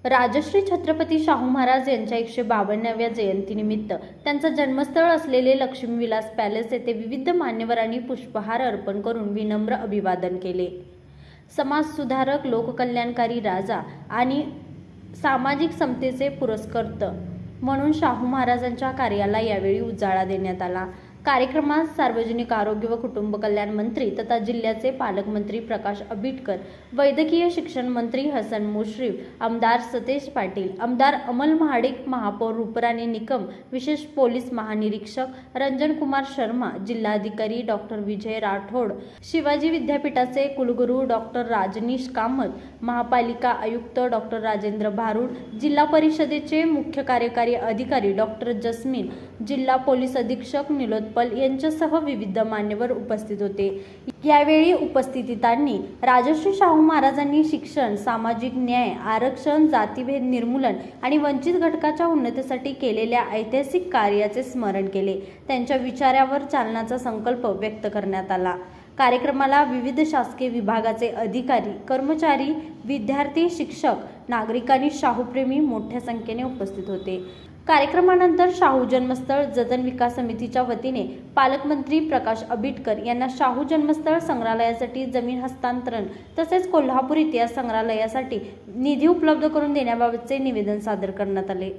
राजश्री छत्रपती शाहू महाराज यांच्या 152व्या जयंतीनिमित्त त्यांचं जन्मस्थळ असलेले लक्ष्मीविलास पॅलेस येथे विविध मान्यवरांनी पुष्पहार अर्पण करून विनम्र अभिवादन केले। समाजसुधारक, लोककल्याणकारी राजा आणि सामाजिक समतेचे पुरस्कर्ता म्हणून शाहू महाराजांच्या कार्याला यावेळी उजाळा देण्यात आला। कार्यक्रमात सार्वजनिक आरोग्य व कुटुंब कल्याण मंत्री तथा जिल्ह्याचे पालकमंत्री प्रकाश आंबेडकर, वैद्यकीय शिक्षण मंत्री हसन मुश्रीफ, आमदार सतेज पाटील, आमदार अमल महाडिक, महापौर रुपराणी निकम, विशेष पोलीस महानिरीक्षक रंजन कुमार शर्मा, जिल्हाधिकारी डॉक्टर विजय राठोड, शिवाजी विद्यापीठाचे कुलगुरू डॉक्टर राजनीश कामत, महापालिका आयुक्त डॉक्टर राजेंद्र भारुड, जिल्हा परिषदेचे मुख्य कार्यकारी अधिकारी डॉक्टर जस्मीन, जिल्हा पोलीस अधीक्षक निलोत्पल यांच्यासह विविध मान्यवर उपस्थित होते। यावेळी उपस्थितांनी राजश्री शाहू महाराजांनी शिक्षण, सामाजिक न्याय, आरक्षण, जातीभेद निर्मूलन आणि वंचित घटकाच्या उन्नतीसाठी केलेल्या ऐतिहासिक कार्याचे स्मरण केले। त्यांच्या विचारावर चालण्याचा संकल्प व्यक्त करण्यात आला। कार्यक्रमाला विविध शासकीय विभागाचे अधिकारी, कर्मचारी, विद्यार्थी, शिक्षक, नागरिकांनी शाहूप्रेमी मोठ्या संख्येने उपस्थित होते। कार्यक्रमानंतर शाहू जन्मस्थळ जतन विकास समितीच्या वतीने पालकमंत्री प्रकाश आंबेडकर यांना शाहू जन्मस्थळ संग्रहालयासाठी जमीन हस्तांतरण तसेच कोल्हापूर इतिहास संग्रहालयासाठी निधी उपलब्ध करून देण्याबाबतचे निवेदन सादर करण्यात आले।